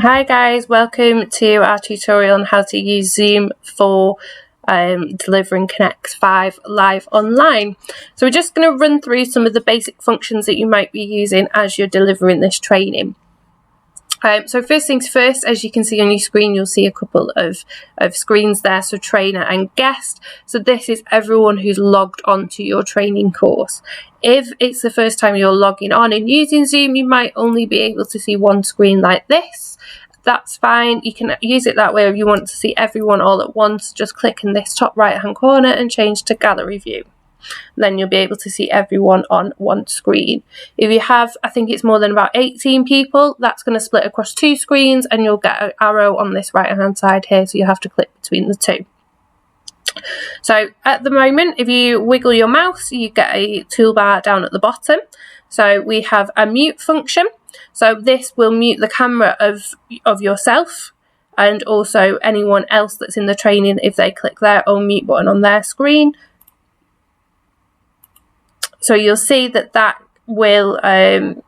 Hi guys, welcome to our tutorial on how to use Zoom for delivering Connect 5 live online. So we're just going to run through some of the basic functions that you might be using as you're delivering this training. So first things first, as you can see on your screen, you'll see a couple of screens there, so trainer and guest. So this is everyone who's logged on to your training course. If it's the first time you're logging on and using Zoom, you might only be able to see one screen like this. That's fine. You can use it that way. If you want to see everyone all at once, just click in this top right hand corner and change to gallery view. Then you'll be able to see everyone on one screen. If you have, I think it's more than about 18 people, that's going to split across two screens and you'll get an arrow on this right hand side here, so you have to click between the two. So at the moment, if you wiggle your mouse, you get a toolbar down at the bottom. So we have a mute function. So this will mute the camera of yourself and also anyone else that's in the training if they click their own mute button on their screen. So you'll see that will kind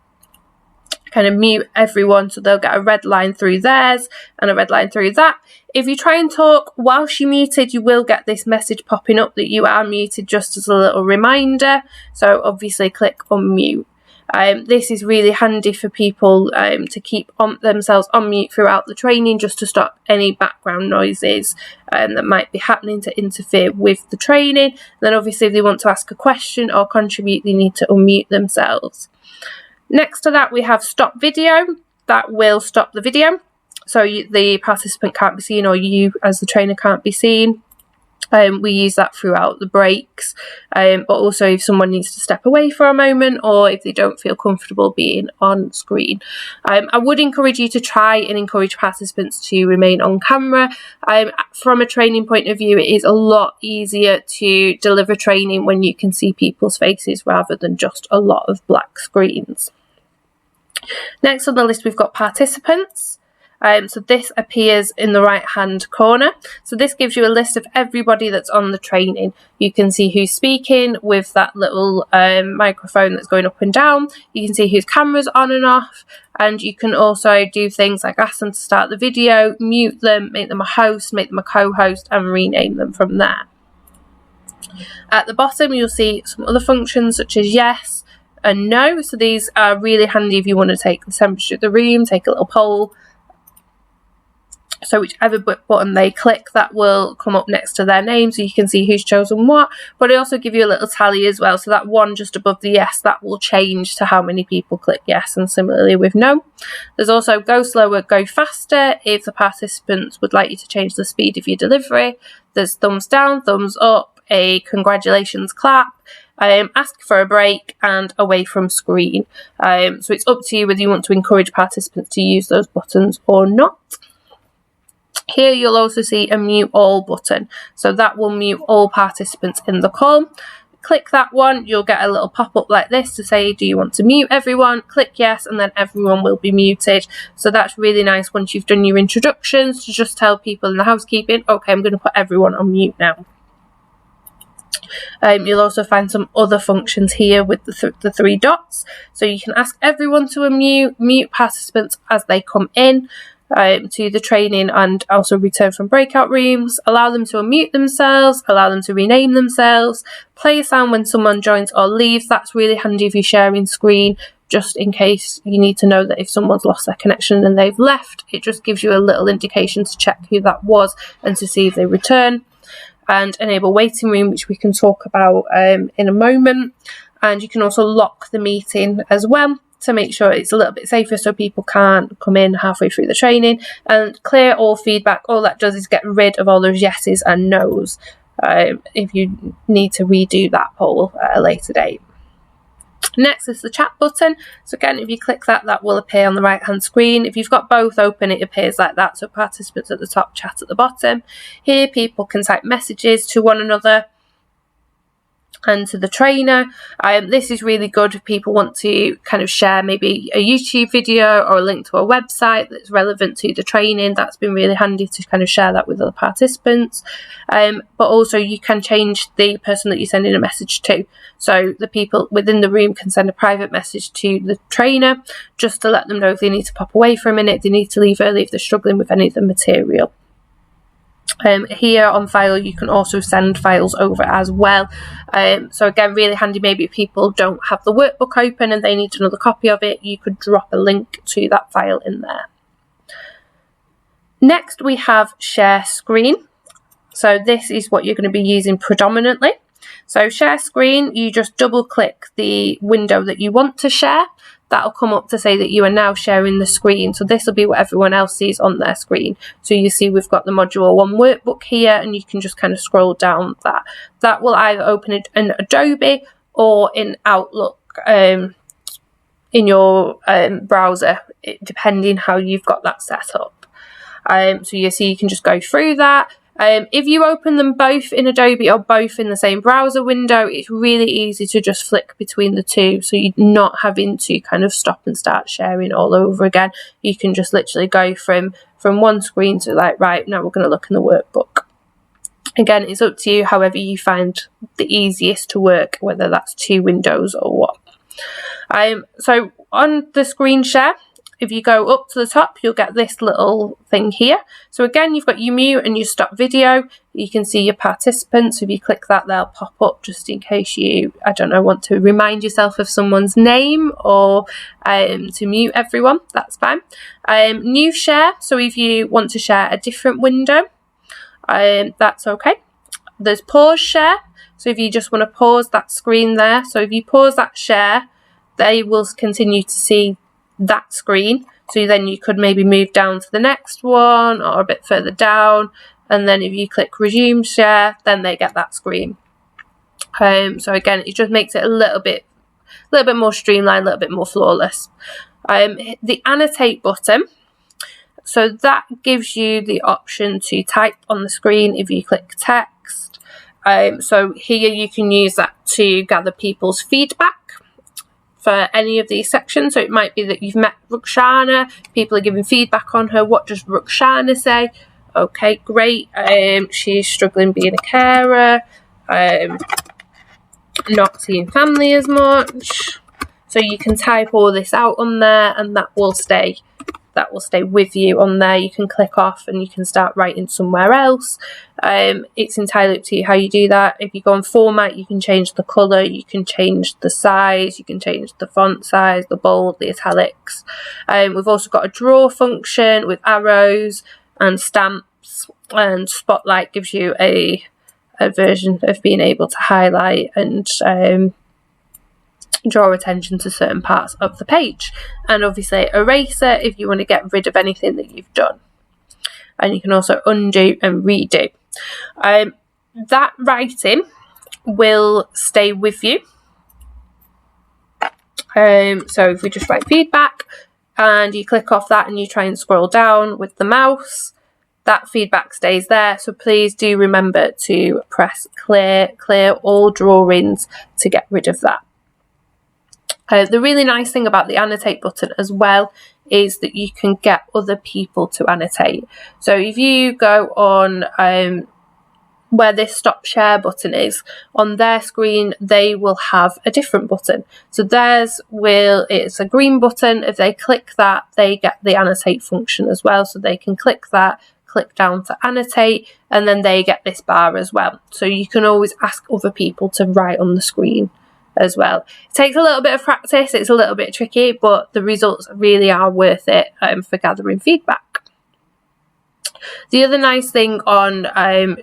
of mute everyone, so they'll get a red line through theirs and a red line through that. If you try and talk whilst you're muted, you will get this message popping up that you are muted, just as a little reminder. So obviously click unmute. This is really handy for people to keep themselves on mute throughout the training, just to stop any background noises that might be happening to interfere with the training. And then obviously if they want to ask a question or contribute, they need to unmute themselves. Next to that, we have stop video. That will stop the video, so the participant can't be seen, or you as the trainer can't be seen. We use that throughout the breaks, but also if someone needs to step away for a moment or if they don't feel comfortable being on screen. I would encourage you to try and encourage participants to remain on camera. From a training point of view, it is a lot easier to deliver training when you can see people's faces rather than just a lot of black screens. Next on the list, we've got participants. So this appears in the right hand corner. So this gives you a list of everybody that's on the training. You can see who's speaking with that little microphone that's going up and down. You can see whose camera's on and off. And you can also do things like ask them to start the video, mute them, make them a host, make them a co-host, and rename them from there. At the bottom, you'll see some other functions such as yes and no. So these are really handy if you want to take the temperature of the room, take a little poll. So whichever button they click, that will come up next to their name, so you can see who's chosen what. But it also give you a little tally as well. So that one just above the yes, that will change to how many people click yes, and similarly with no. There's also go slower, go faster, if the participants would like you to change the speed of your delivery. There's thumbs down, thumbs up, a congratulations clap, ask for a break, and away from screen. So it's up to you whether you want to encourage participants to use those buttons or not. Here you'll also see a mute all button, so that will mute all participants in the call. Click that one, you'll get a little pop-up like this to say, do you want to mute everyone? Click yes, and then everyone will be muted. So that's really nice once you've done your introductions, to just tell people in the housekeeping, okay, I'm going to put everyone on mute now. You'll also find some other functions here with the three dots, so you can ask everyone to unmute, mute participants as they come in to the training and also return from breakout rooms, allow them to unmute themselves, allow them to rename themselves, play a sound when someone joins or leaves. That's really handy if you're sharing screen, just in case you need to know that if someone's lost their connection and they've left, it just gives you a little indication to check who that was and to see if they return. And enable waiting room, which we can talk about in a moment. And you can also lock the meeting as well, to make sure it's a little bit safer so people can't come in halfway through the training. And clear all feedback. All that does is get rid of all those yeses and nos if you need to redo that poll at a later date. Next is the chat button. So again, if you click that, that will appear on the right hand screen. If you've got both open, it appears like that. So participants at the top, chat at the bottom. Here people can type messages to one another. and to the trainer. This is really good if people want to kind of share maybe a YouTube video or a link to a website that's relevant to the training. That's been really handy to kind of share that with other participants. But also you can change the person that you're sending a message to. So the people within the room can send a private message to the trainer just to let them know if they need to pop away for a minute, they need to leave early if they're struggling with any of the material. Here on file you can also send files over as well, so again really handy. Maybe if people don't have the workbook open and they need another copy of it, you could drop a link to that file in there. Next we have share screen. So this is what you're going to be using predominantly. So share screen, you just double click the window that you want to share. That'll come up to say that you are now sharing the screen. So this will be what everyone else sees on their screen. So you see we've got the module 1 workbook here, and you can just kind of scroll down that. That will either open it in Adobe or in Outlook in your browser, depending how you've got that set up. So you see you can just go through that. If you open them both in Adobe or both in the same browser window, it's really easy to just flick between the two, so you're not having to kind of stop and start sharing all over again. You can just literally go from one screen to like, right, now we're going to look in the workbook. Again, it's up to you, however you find the easiest to work, whether that's 2 windows or what. So on the screen share, if you go up to the top, you'll get this little thing here. So again, you've got your mute and your stop video. You can see your participants. If you click that, they'll pop up just in case you, I don't know, want to remind yourself of someone's name or to mute everyone. That's fine. New share. So if you want to share a different window, that's okay. There's pause share. So if you just want to pause that screen there. So if you pause that share, they will continue to see that screen, so then you could maybe move down to the next one or a bit further down, and then if you click resume share, then they get that screen. So again, it just makes it a little bit more streamlined, a little bit more flawless. The annotate button, so that gives you the option to type on the screen if you click text. So here you can use that to gather people's feedback for any of these sections. So it might be that you've met Ruxana, people are giving feedback on her. What does Ruxana say? Okay, great. She's struggling being a carer, not seeing family as much. So you can type all this out on there, and that will stay with you on there. You can click off and you can start writing somewhere else. It's entirely up to you how you do that. If you go on format, you can change the colour, you can change the size, you can change the font size, the bold, the italics. We've also got a draw function with arrows and stamps, and Spotlight gives you a version of being able to highlight and draw attention to certain parts of the page, and obviously eraser if you want to get rid of anything that you've done, and you can also undo and redo. That writing will stay with you. So if we just write feedback and you click off that and you try and scroll down with the mouse, that feedback stays there. So please do remember to press clear all drawings to get rid of that. The really nice thing about the annotate button as well is that you can get other people to annotate. So if you go on where this stop share button is, on their screen they will have a different button. So it's a green button. If they click that, they get the annotate function as well. So they can click that, click down to annotate, and then they get this bar as well. So you can always ask other people to write on the screen as well. It takes a little bit of practice, it's a little bit tricky, but the results really are worth it for gathering feedback. The other nice thing on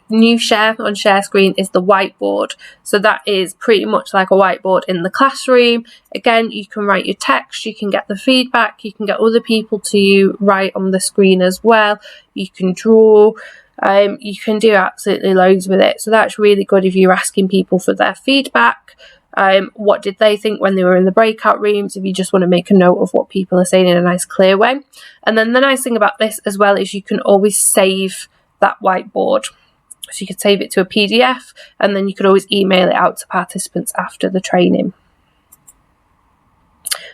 new share on share screen is the whiteboard. So that is pretty much like a whiteboard in the classroom. Again, you can write your text, you can get the feedback, you can get other people to write on the screen as well, you can draw. You can do absolutely loads with it. So that's really good if you're asking people for their feedback. What did they think when they were in the breakout rooms, if you just want to make a note of what people are saying in a nice clear way. And then the nice thing about this as well is you can always save that whiteboard. So you could save it to a PDF, and then you could always email it out to participants after the training.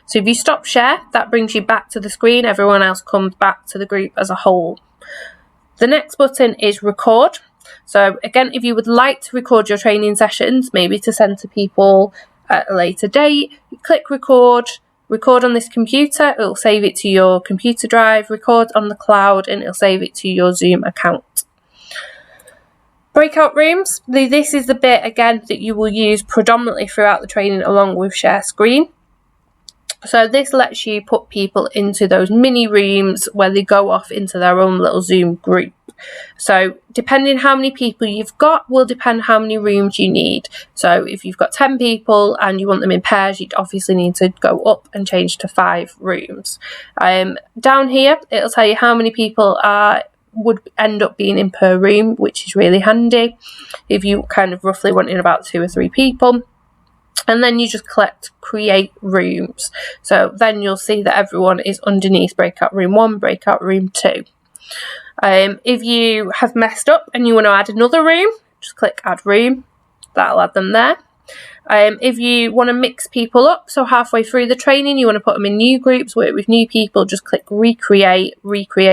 So if you stop share, that brings you back to the screen. Everyone else comes back to the group as a whole. The next button is record. So again, if you would like to record your training sessions, maybe to send to people at a later date, you click record on this computer, it'll save it to your computer drive, record on the cloud, and it'll save it to your Zoom account. Breakout rooms, this is the bit again that you will use predominantly throughout the training along with share screen. So this lets you put people into those mini rooms where they go off into their own little Zoom group. So depending how many people you've got will depend how many rooms you need. So if you've got 10 people and you want them in pairs, you'd obviously need to go up and change to 5 rooms. Down here, it'll tell you how many people would end up being in per room, which is really handy if you kind of roughly wanting about 2 or 3 people. And then you just click create rooms. So then you'll see that everyone is underneath breakout room 1, breakout room 2. If you have messed up and you want to add another room, just click add room. That'll add them there. If you want to mix people up, so halfway through the training you want to put them in new groups, work with new people, just click recreate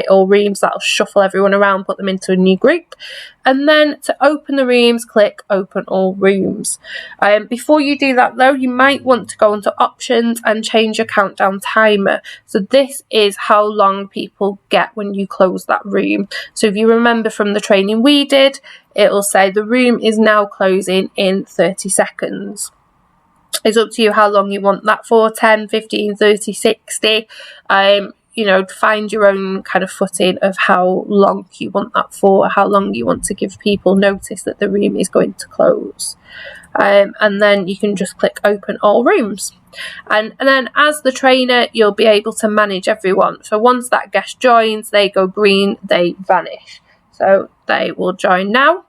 all rooms. That'll shuffle everyone around, put them into a new group. And then to open the rooms, click open all rooms. Before you do that though, you might want to go into options and change your countdown timer. So this is how long people get when you close that room. So if you remember from the training we did, it'll say the room is now closing in 30 seconds. It's up to you how long you want that for, 10, 15, 30, 60. Find your own kind of footing of how long you want that for, how long you want to give people notice that the room is going to close. And then you can just click open all rooms. And then as the trainer, you'll be able to manage everyone. So once that guest joins, they go green, they vanish. So they will join now.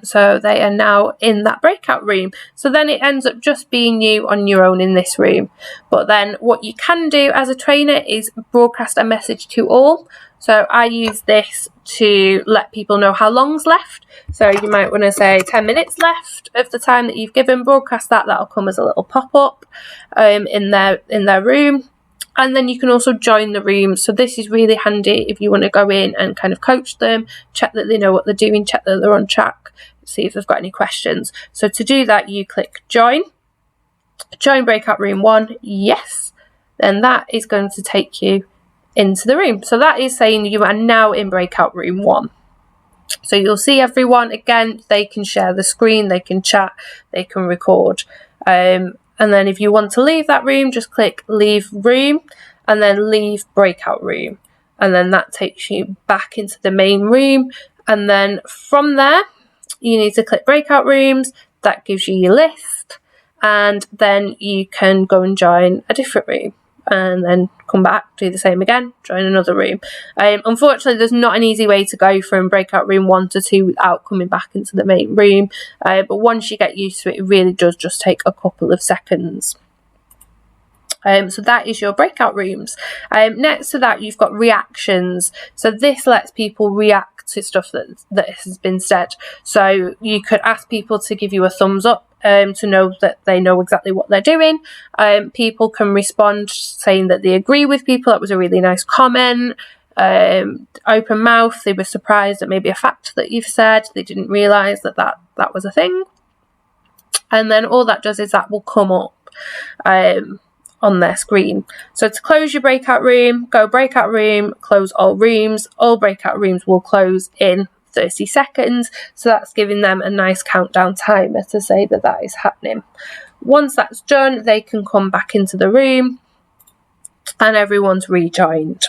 So they are now in that breakout room. So then it ends up just being you on your own in this room. But then what you can do as a trainer is broadcast a message to all. So I use this to let people know how long's left. So you might want to say 10 minutes left of the time that you've given. Broadcast that. That'll come as a little pop-up in their room. And then you can also join the room. So this is really handy if you want to go in and kind of coach them, check that they know what they're doing, check that they're on track, see if they've got any questions. So to do that, you click join breakout room 1, yes. Then that is going to take you into the room. So that is saying you are now in breakout room 1. So you'll see everyone again, they can share the screen, they can chat, they can record. And then if you want to leave that room, just click leave room and then leave breakout room. And then that takes you back into the main room. And then from there, you need to click breakout rooms. That gives you your list. And then you can go and join a different room. And then come back, do the same again, join another room. Unfortunately, there's not an easy way to go from breakout room 1 to 2 without coming back into the main room. But once you get used to it, it really does just take a couple of seconds. So that is your breakout rooms. Next to that, you've got reactions. So this lets people react to stuff that has been said. So you could ask people to give you a thumbs up to know that they know exactly what they're doing. People can respond saying that they agree with people. That was a really nice comment. Open mouth, they were surprised at maybe a fact that you've said. They didn't realise that was a thing. And then all that does is that will come up on their screen. So to close your breakout room, go breakout room, close all rooms. All breakout rooms will close in 30 seconds. So that's giving them a nice countdown timer to say that is happening. Once that's done, they can come back into the room and everyone's rejoined.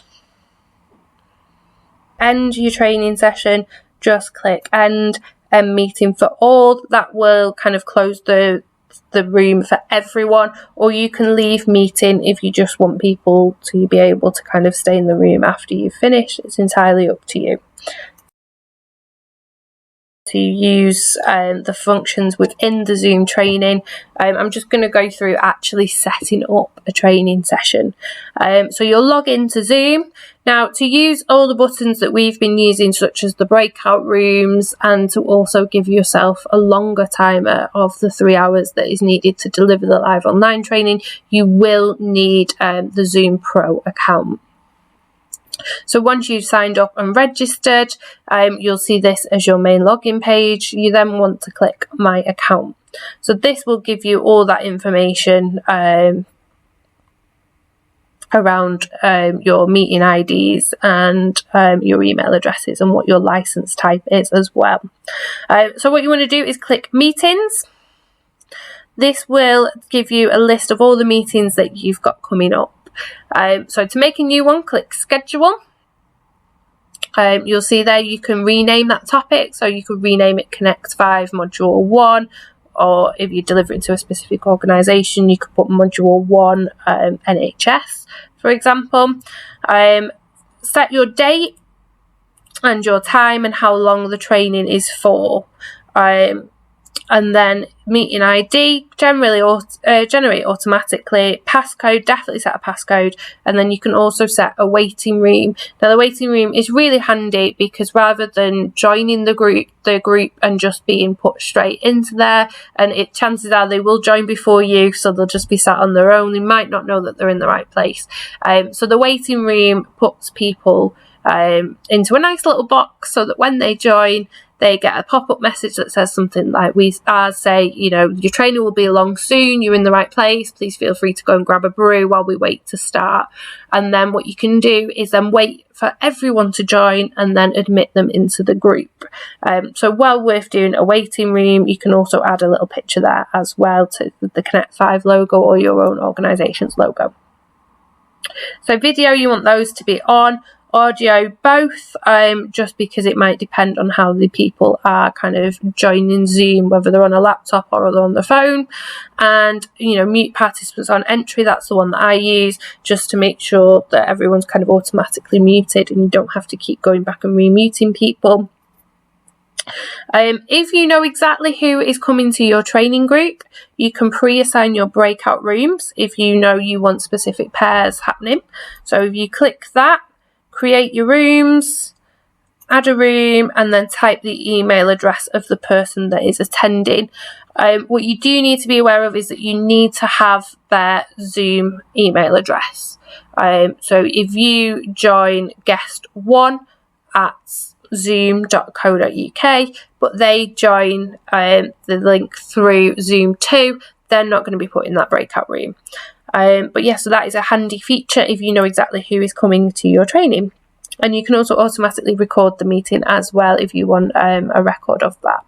End your training session, just click end meeting for all. That will kind of close the room for everyone, or you can leave meeting if you just want people to be able to kind of stay in the room after you've finished. It's entirely up to you. To use the functions within the Zoom training, I'm just going to go through actually setting up a training session. So you'll log into Zoom. Now, to use all the buttons that we've been using, such as the breakout rooms, and to also give yourself a longer timer of the 3 hours that is needed to deliver the live online training, you will need the Zoom Pro account. So once you've signed up and registered, you'll see this as your main login page. You then want to click My Account. So this will give you all that information around your meeting IDs and your email addresses and what your license type is as well. So what you want to do is click Meetings. This will give you a list of all the meetings that you've got coming up. So to make a new one, click Schedule. You'll see there you can rename that topic. So you could rename it Connect 5 Module 1, or if you're delivering to a specific organisation, you could put Module 1 NHS, for example. Set your date and your time and how long the training is for. And then meeting ID, generate automatically. Passcode, definitely set a passcode. And then you can also set a waiting room. Now the waiting room is really handy because rather than joining the group and just being put straight into there, and chances are they will join before you, so they'll just be sat on their own. They might not know that they're in the right place. So the waiting room puts people into a nice little box so that when they join, they get a pop-up message that says something like say, your training will be along soon, you're in the right place, please feel free to go and grab a brew while we wait to start. And then what you can do is then wait for everyone to join and then admit them into the group. So well worth doing a waiting room. You can also add a little picture there as well to the Connect 5 logo or your own organisation's logo. So video, you want those to be on. Audio, both, just because it might depend on how the people are kind of joining Zoom, whether they're on a laptop or they're on the phone. And mute participants on entry, that's the one that I use, just to make sure that everyone's kind of automatically muted and you don't have to keep going back and remuting people. If you know exactly who is coming to your training group, you can pre-assign your breakout rooms if you know you want specific pairs happening. So if you click that, create your rooms, add a room, and then type the email address of the person that is attending. What you do need to be aware of is that you need to have their Zoom email address. So if you join guest 1 at zoom.co.uk, but they join the link through Zoom 2, they're not going to be put in that breakout room. But yeah, so that is a handy feature if you know exactly who is coming to your training. And you can also automatically record the meeting as well if you want a record of that.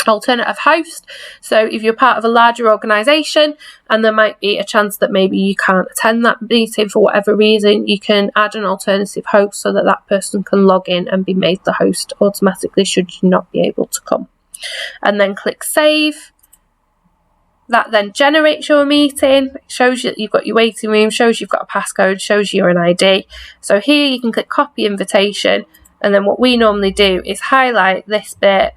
Alternative host. So if you're part of a larger organisation and there might be a chance that maybe you can't attend that meeting for whatever reason, you can add an alternative host so that that person can log in and be made the host automatically should you not be able to come. And then click Save. That then generates your meeting, shows you that you've got your waiting room, shows you've got a passcode, shows you an ID. So here you can click Copy Invitation, and then what we normally do is highlight this bit,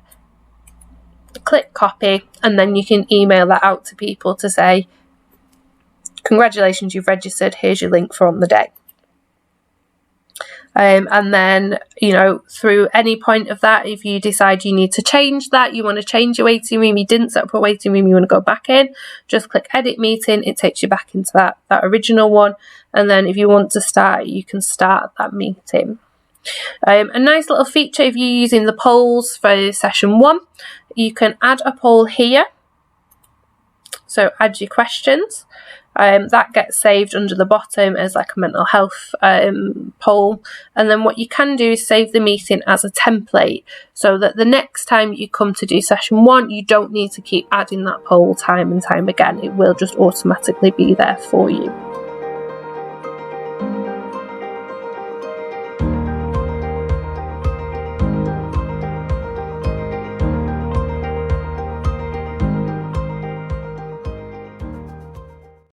click Copy, and then you can email that out to people to say, congratulations, you've registered, here's your link for on the day. And then, through any point of that, if you decide you need to change that, you want to change your waiting room, you didn't set up a waiting room, you want to go back in, just click Edit Meeting, it takes you back into that original one. And then if you want to start, you can start that meeting. A nice little feature if you're using the polls for session 1, you can add a poll here. So add your questions. That gets saved under the bottom as like a mental health poll. And then what you can do is save the meeting as a template so that the next time you come to do session 1, you don't need to keep adding that poll time and time again. It will just automatically be there for you.